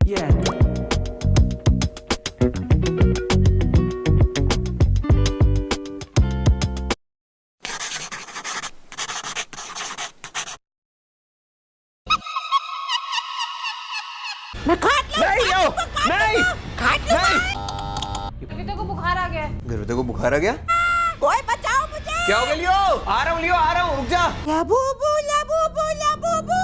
Yeah. मैं काट लूं, नहीं यो, नहीं, काट लूं नहीं। गर्विता को बुखार आ गया है। गर्विता को बुखार आ गया? कोई बचाओ मुझे। क्या हो गया लियो? आ रहा हूँ लियो, आ रहा हूँ, रुक जा। Labubu Labubu Labubu.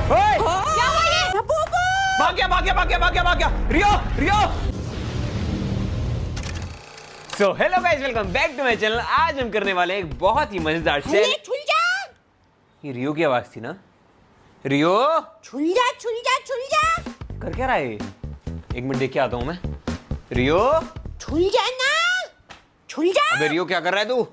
ओए, क्या हुआ ये? लबूबू। भाग गया, भाग गया, भाग गया, भाग गया, भाग गया। Rio, Rio. So hello guys, welcome back to my channel. आज हम करने वाले एक बहुत ही मजेदार अरे चैलेंज। छुल जा। ये रियो की आवाज थी ना? रियो, छुल जा छुल जा छुल जा। कर क्या रहा है ये? एक मिनट देख के आता हूँ मैं। रियो, छुल जा ना। छुल जा। अबे रियो क्या कर रहा है तू?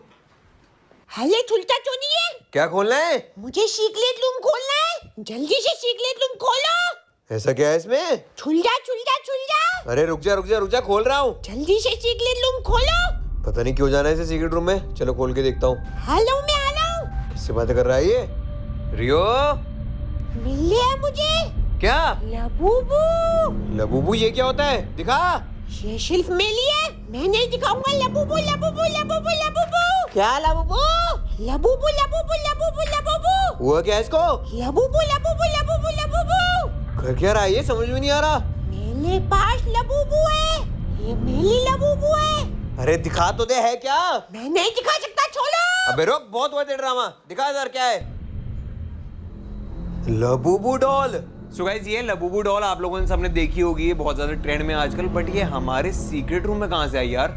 हले छुलता क्यों नहीं है? क्या खोलना है? मुझे सीक्रेट रूम खोलना है। जल्दी से सीक्रेट रूम खोलो। ऐसा क्या है इसमें? छुल जा छुल जा छुल जा। अरे रुक जा, रुक जा, रुक जा, खोल रहा हूँ। जल्दी से सीक्रेट रूम खोलो। पता नहीं क्यों जाना है इसे सीक्रेट रूम में। चलो खोल के देखता हूँ। हेलो मैं आ रहा हूँ। किससे बातें कर रहा है ये? रियो, मिल लिया मुझे। क्या? लबूबू। लबूबू ये क्या होता है? दिखा। ये सिर्फ मेरी है। मैं नहीं दिखाऊंगा। Labubu Labubu Labubu Labubu. क्या Labubu? Labubu Labubu Labubu Labubu. हुआ क्या है इसको? Labubu Labubu Labubu Labubu. कर क्या रहा है ये? समझ में नहीं आ रहा। मेरे पास लबूबू है। ये मेरी लबूबू है। अरे दिखा तो दे, है क्या? मैं नहीं दिखा सकता, छोड़ो। अबे रुक, बहुत हुआ तेरा ड्रामा। दिखा इधर क्या है। Labubu doll. सो गाइस, ये लबूबू डॉल आप लोगों ने सबने देखी होगी, ये बहुत ज्यादा ट्रेंड में आजकल। बट ये हमारे सीक्रेट रूम में कहाँ से आई यार?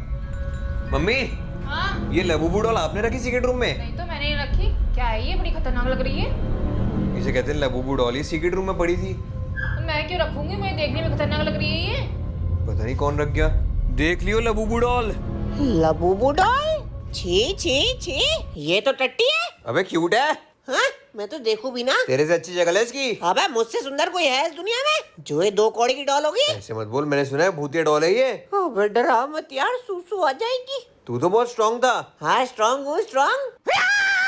मम्मी, हाँ? ये लबूबू डॉल आपने रखी सीक्रेट रूम में? नहीं तो मैंने नहीं रखी। क्या है ये? बड़ी खतरनाक लग रही है। इसे कहते हैं लबूबू डॉल। ये सीक्रेट रूम में पड़ी थी। तो मैं क्यों रखूंगी? मुझे देखने में खतरनाक लग रही है ये। पता नहीं कौन रख गया। देख लियो लबूबू डॉल। Labubu doll. छी छी छी, ये तो टट्टी है। अबे क्यूट है। हाँ, मैं तो देखूं भी ना। तेरे से अच्छी जगह है इसकी। अबे मुझसे सुंदर कोई है इस दुनिया में जो ये 2 कौड़ी की डॉल होगी? ऐसे मत बोल, मैंने सुना है भूतिया डॉल है ये। अबे डरा मत यार, सूसू आ जाएगी। तू तो बहुत स्ट्रांग था। हाँ स्ट्रांग हूँ स्ट्रांग।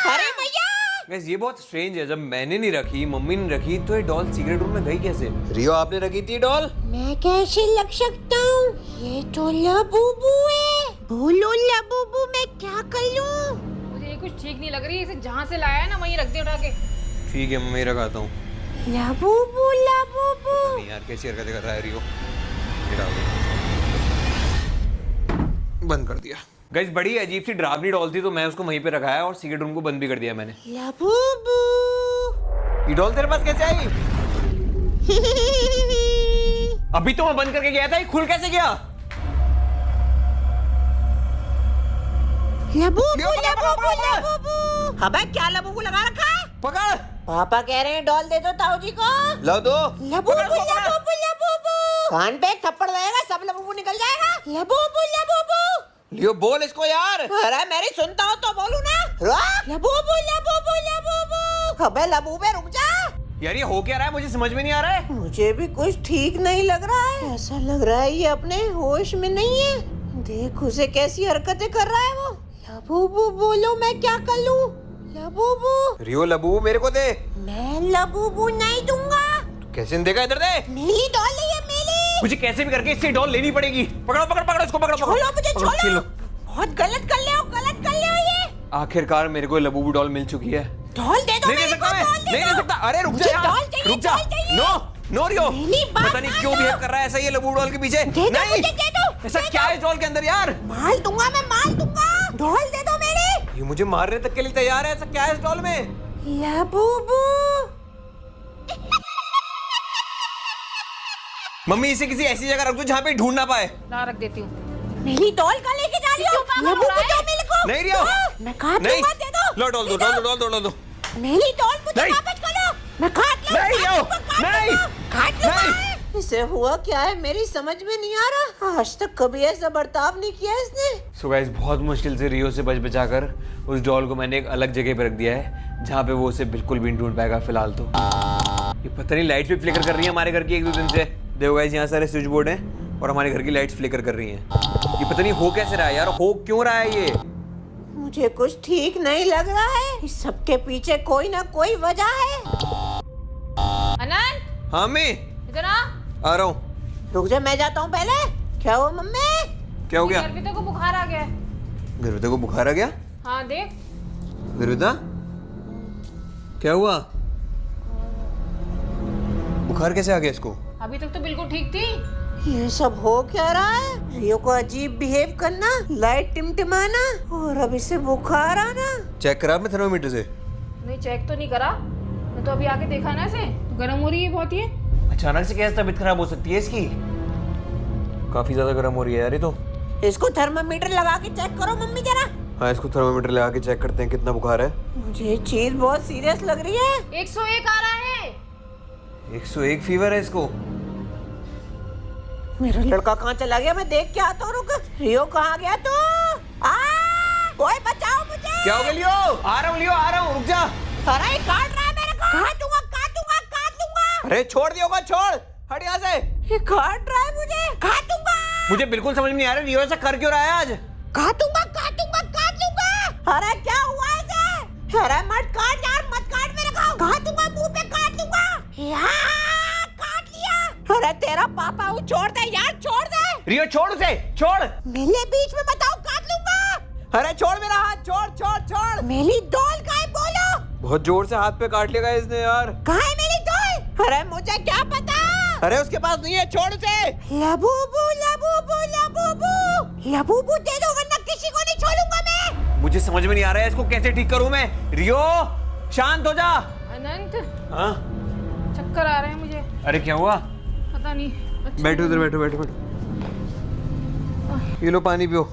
अरे भैया, गाइस, ये बहुत स्ट्रेंज है। जब मैंने नहीं रखी, मम्मी ने रखी, तो ये डॉल सीक्रेट रूम में गई कैसे? रियो, आपने रखी थी डॉल? मैं कैसे लग सकता हूँ? ये तो लबूबू है। बोलो लबूबू, मैं क्या कर लूँ? मुझे ये कुछ ठीक नहीं लग रही है। इसे जहाँ से लाया है ना वहीं रख दे उठा के। ठीक है, मैं लगाता हूँ। Labubu Labubu. नहीं यार, कैसी हरकतें कर रहा है रियो। ये डाल दो। बंद कर दिया। गाइस, बड़ी अजीब सी डरावनी डॉल थी, तो मैं उसको वहीं पे रखा है और सीक्रेट रूम को बंद भी कर दिया मैंने। लबूबू। ये डॉल तेरे पास कैसे आई? अभी तो मैं बंद करके गया था, ये खुल कैसे गया? Labubu Labubu Labubu. अबे क्या लबूबू लगा रखा है? पकड़। पापा कह रहे हैं डॉल दे दो ताऊ जी को। लो दो। Labubu Labubu Labubu. कान पे एक थप्पड़ लगेगा, सब लबूबू निकल जाएगा। Labubu Labubu. लियो, बोल इसको यार। अरे मेरी सुनता हो तो बोलू ना। Labubu Labubu Labubu. अबे लबूबे रुक जा। यार ये हो क्या रहा है? मुझे समझ में नहीं आ रहा है। मुझे भी कुछ ठीक नहीं लग रहा है। ऐसा लग रहा है ये अपने होश में नहीं है। देख उसे कैसी हरकतें कर रहा है वो। लबूबू बोलो, मैं क्या कर लूं? लबूबू। रियो, लबूबू मेरे को दे। मैं लबूबू नहीं दूंगा। कैसे देगा? इधर दे। मेरी डॉल है ये, मेरी। मुझे कैसे भी करके इससे डॉल लेनी पड़ेगी। पकड़ो पकड़ो पकड़ो इसको, पकड़ो पकड़ो। छोड़ो मुझे, पकड़ो, छोड़ो। छीन लो। बहुत गलत कर ले हो, गलत कर ले हो ये। आखिरकार मेरे को लबूबू डॉल मिल चुकी है। डॉल दे दो नहीं दे मेरे सकता को, मैं, डॉल दे नहीं दो। दे सकता। अरे रुक जा मुझे यार, डॉल चाहिए, रुक जा। डॉल चाहिए। नो नो रियो, मेरी बात पता नहीं मान क्यों लो। बिहेव कर रहा है ऐसा ये लबूबू डॉल के पीछे। दे दो नहीं, मुझे, दे दो। ऐसा दे क्या दो। है इस डॉल के अंदर यार? मार दूंगा, मैं मार दूंगा। डॉल दे दो मेरी। ये मुझे मारने तक के लिए तैयार है। ऐसा क्या है इस डॉल में? लबूबू। मम्मी, इसे किसी ऐसी जगह रख दो जहाँ पे ढूंढ ना पाए। ला रख देती हूँ। मेरी डॉल का लेके जा रही हो? लबूबू दो मेरे को। नहीं रियो, मैं काट नहीं। लूंगा, दे दो। लो डॉल दो, डॉल दो, डॉल दो, डॉल दो। मेरी डॉल मुझे नहीं। वापस करो। मैं काट लूंगा। नहीं रियो, नहीं, काट लूंगा। इसे हुआ क्या है मेरी समझ में नहीं आ रहा। आज तक कभी ऐसा बर्ताव नहीं किया इसने। सो गाइस, बहुत मुश्किल से रियो से बच बचाकर उस डॉल को मैंने एक अलग जगह पे रख दिया है, जहाँ पे वो उसे बिल्कुल भी नहीं ढूंढ पाएगा फिलहाल तो। ये पता नहीं लाइट भी फ्लिकर कर रही है हमारे घर की 1-2 दिन से। देखो गाइस, यहाँ सारे स्विच बोर्ड हैं और हमारे घर की लाइट्स फ्लिकर कर रही हैं। ये पता नहीं हो कैसे रहा है यार, हो क्यों रहा है ये? मुझे कुछ ठीक नहीं लग रहा है। इस सबके पीछे कोई ना कोई वजह है। हाँ मैं इधर आ। आ रहा हूँ। रुक जा, मैं जाता हूँ पहले। क्या हुआ मम्मी? क्या हो गया? गर्विता को बुखार आ गया है। गर्विता को बुखार आ गया? हाँ देख। गर्विता क्या हुआ? बुखार कैसे आ गया इसको? अभी तक तो बिल्कुल ठीक थी। ये सब हो क्या रहा है? रियो को अजीब बिहेव करना, लाइट टिमटिमाना और अब इसे बुखार आना। चेक करा आपने थर्मोमीटर से? नहीं चेक तो नहीं करा, मैं तो अभी आके देखा ना इसे, तो गर्म हो रही है बहुत। ये अचानक से कैसे तबीयत खराब हो सकती है इसकी? काफी ज्यादा गर्म हो रही है यार ये तो। इसको थर्मामीटर लगा के चेक करो मम्मी जरा। हाँ इसको थर्मोमीटर लगा के चेक करते हैं कितना बुखार है। मुझे ये चीज बहुत सीरियस लग रही है। 101 आ रहा है। 101 फीवर है इसको। मेरा लड़का कहाँ चला गया? मैं देख के आता हूँ। रुक, रियो कहाँ गया तू? कोई बचाओ मुझे। क्या हो गया लियो? आ रहा हूँ लियो, आ रहा हूँ, रुक जा। अरे ये काट रहा है मेरे को। काट दूंगा, काट दूंगा, काट दूंगा। अरे छोड़ दिया होगा, छोड़, हट यहाँ से। ये काट रहा है मुझे, काट दूंगा। मुझे बिल्कुल समझ में नहीं आ रहा रियो ऐसा कर क्यों रहा है आज? काटूंगा, काटूंगा, काट दूंगा। अरे क्या हुआ इसे? अरे मत काट यार, मत काट मेरे को। काटूंगा, मुंह पे काट दूंगा। यार काट लिया। अरे तेरा पापा वो छोड़ दे यार, छोड़ दे। रियो छोड़ उसे, छोड़। मेरे बीच में बताओ, काट लूंगा। अरे छोड़ मेरा हाथ, छोड़ छोड़ छोड़। मेरी डॉल कहाँ है बोलो? बहुत जोर से हाथ पे काट लिया इसने यार। कहाँ है मेरी डॉल? अरे मुझे क्या पता। अरे उसके पास नहीं है, छोड़ उसे। लबूबू लबूबू लबूबू लबूबू दे दो वरना किसी को नहीं छोड़ूंगा मैं। मुझे समझ में नहीं आ रहा है इसको कैसे ठीक करूं मैं। रियो शांत हो जा। अनंत हाँ चक्कर आ रहे हैं मुझे, अरे क्या हुआ? पता नहीं। अच्छा बैठो उधर, बैठो बैठो बैठो। ये लो पानी पियो।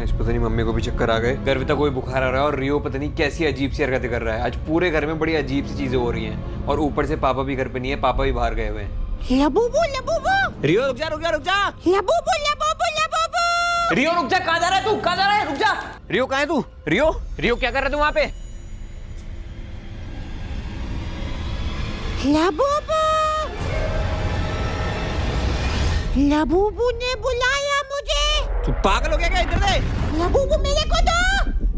पता नहीं मम्मी को भी चक्कर आ गए, गर्विता को भी बुखार आ रहा है और रियो पता नहीं कैसी अजीब सी हरकतें कर रहा है। आज पूरे घर में बड़ी अजीब सी चीजें हो रही हैं और ऊपर से पापा भी घर पे नहीं है, पापा भी बाहर गए हुए हैं। लबूबू लबूबू रियो रुक जा, रुक जा, रुक जा। Labubu Labubu Labubu. रियो रुक जा, कहाँ जा रहा है तू? कहाँ जा रहा है? रुक जा। रियो कहाँ है तू? रियो रियो क्या कर रहा है तू वहाँ पे? लबूबू लबूबू ने बुलाया मुझे। तू पागल हो गया क्या? इधर दे। लबूबू मेरे को दो।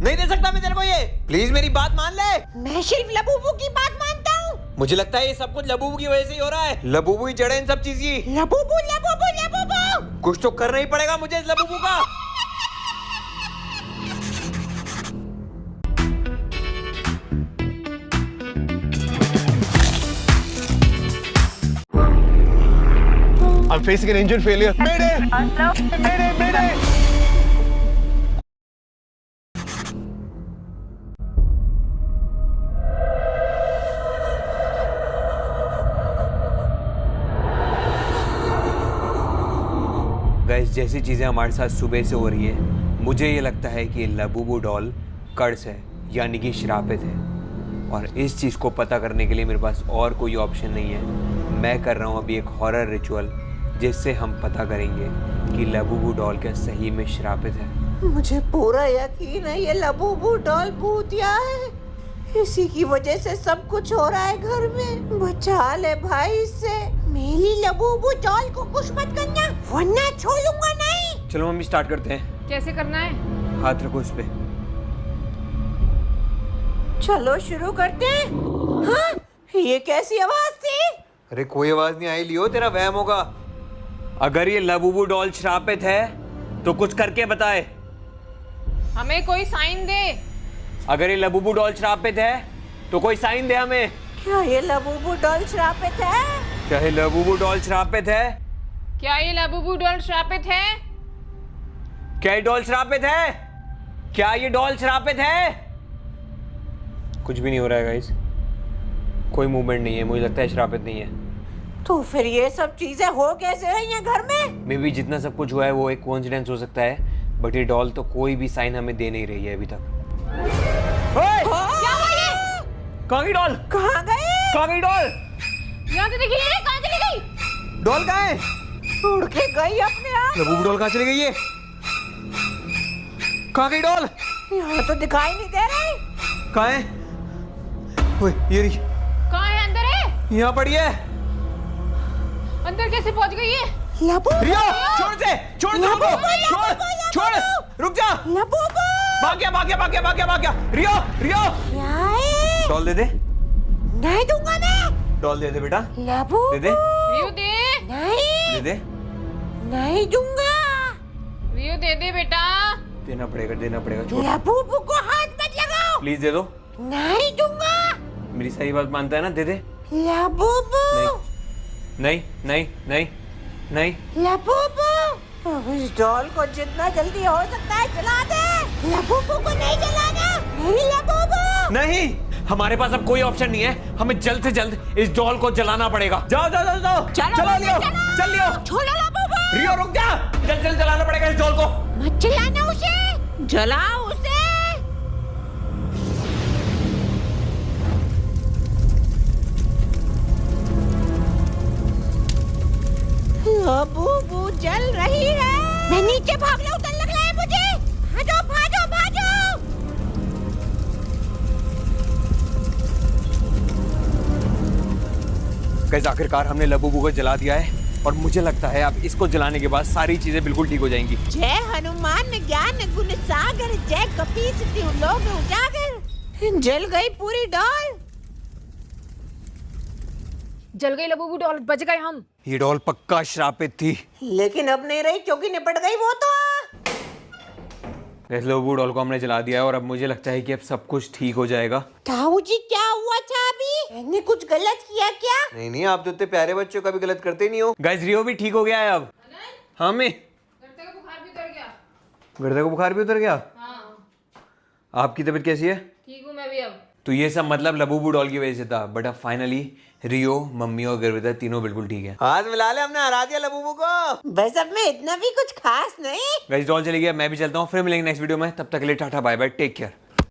नहीं दे सकता मैं तेरे को ये, प्लीज मेरी बात मान ले। मैं सिर्फ लबूबू की बात मानता हूँ। मुझे लगता है ये सब कुछ लबूबू की वजह से ही हो रहा है। लबूबू ही जड़ है इन सब चीज की। Labubu Labubu Labubu. कुछ तो करना ही पड़ेगा मुझे इस लबूबू का। I'm facing an engine failure. Mayday! Mayday! Mayday! Guys जैसी चीजें हमारे साथ सुबह से हो रही है, मुझे ये लगता है कि लबूबू डॉल कर्स है, यानी कि श्रापित है। और इस चीज को पता करने के लिए मेरे पास और कोई ऑप्शन नहीं है। मैं कर रहा हूँ अभी एक हॉरर रिचुअल जिससे हम पता करेंगे कि लबूबू डॉल क्या सही में श्रापित है। मुझे पूरा यकीन है ये लबूबू डॉल भूतिया है। इसी की वजह से सब कुछ हो रहा है घर में। बचा ले भाई इससे। मेरी लबूबू डॉल को कुछ मत करना वरना छोड़ूंगा नहीं। चलो मम्मी स्टार्ट करते हैं। कैसे करना है? हाथ रखो इस पे। चलो शुरू करते हैं। हाँ, ये कैसी आवाज थी? अरे कोई आवाज नहीं आई लियो, तेरा वहम होगा। अगर ये लबूबू डॉल श्रापित है तो कुछ करके बताए। हमें कोई साइन दे। अगर ये लबूबू डॉल श्रापित है तो कोई साइन दे हमें। क्या ये लबूबू डॉल श्रापित है? क्या ये लबूबू डॉल श्रापित है? क्या ये लबूबू डॉल श्रापित है? क्या ये डॉल श्रापित है? क्या ये डॉल श्रापित है? कुछ भी नहीं हो रहा है गाइस, कोई मूवमेंट नहीं है। मुझे लगता है श्रापित नहीं है। तो फिर ये सब चीजें हो कैसे रही हैं घर में? मे बी जितना सब कुछ हुआ है वो एक कोइंसिडेंस हो सकता है, बट ये डॉल तो कोई भी साइन हमें दे नहीं रही है अभी तक। ओए! क्या हुआ ये? कहाँ गई डॉल? कहाँ गई? कहाँ गई डॉल? यहाँ तो देखिए, कहाँ चली गई? डॉल कहाँ है? उड़ के गई अपने आप। लबूबू डॉल कहाँ चली गई है? कहाँ गई डॉल? यहाँ तो दिखाई नहीं दे रही। कहाँ है? ओए ये रही। कहाँ है? अंदर है? यहाँ पड़ी है। अंदर कैसे पहुँच गई है? लबूबू रियो छोड़ दे, छोड़ दे हमको, छोड़, छोड़, रुक जा। लबूबू भाग गया, भाग गया, भाग गया, भाग गया, भाग गया। रियो, रियो। क्या है? दे दे, नहीं दूंगा मैं। डॉल दे दे बेटा, लबू दे दे, रियो दे, नहीं दे दे, नहीं दूंगा। रियो दे दे बेटा। देना पड़ेगा, छोड़, लबूबू को हाथ मत लगाओ। प्लीज दे दो, नहीं दूंगा। मेरी सारी बात मानता है ना, दे दे। लबूबू नहीं नहीं नहीं नहीं, लबूबू अब इस डॉल को जितना जल्दी हो सकता है जला दे। लबूबू को नहीं जलाना। नहीं लबूबू। नहीं, हमारे पास अब कोई ऑप्शन नहीं है, हमें जल्द से जल्द इस डॉल को जलाना पड़ेगा। जाओ जाओ जाओ जाओ, चलो, चला लियो, चलो। चल लियो। छोड़ो लबूबू। रियो रुक जा, जल्द से जल्द जलाना पड़ेगा इस डॉल को। मत जलाना उसे, जलाओ उसे। लबूबू जल रही है। मैं नीचे भाग रहा हूँ, डर लग रहा है मुझे। भागो भागो भागो। गाइस आखिरकार हमने लबूबू को जला दिया है और मुझे लगता है अब इसको जलाने के बाद सारी चीजें बिल्कुल ठीक हो जाएंगी। जय हनुमान ज्ञान गुण सागर, जय कपीस तिहु लोक उजागर। जल गई पूरी डॉल। जल गई लबूबू डॉल, बच गए हम। ये डॉल पक्का श्रापित थी। लेकिन अब नहीं रही क्योंकि निपट गई वो तो। इस लबूबू डॉल को हमने जला दिया है और अब मुझे लगता है कि अब सब कुछ ठीक हो जाएगा। ताऊ जी क्या हुआ था अभी? मैंने कुछ गलत किया क्या? नहीं नहीं, आप तो इतने प्यारे बच्चों का भी गलत करते नहीं हो। गाइस रियो भी ठीक हो गया है अब। हाँ मैं गर्दे का बुखार भी उतर गया। गर्दे को बुखार भी उतर गया। हाँ आपकी तबीयत कैसी है? ठीक हूँ मैं भी अब। तो ये सब मतलब लबूबू डॉल की वजह से था, बट अब फाइनली रियो, मम्मी और गर्विता तीनों बिल्कुल ठीक है। हाथ मिला ले, हमने हरा दिया लबूबू को। बस अब मैं इतना भी कुछ खास नहीं। गाइस डॉल चली गया, मैं भी चलता हूँ, फिर मिलेंगे नेक्स्ट वीडियो में। तब तक के लिए tata bye bye, take care.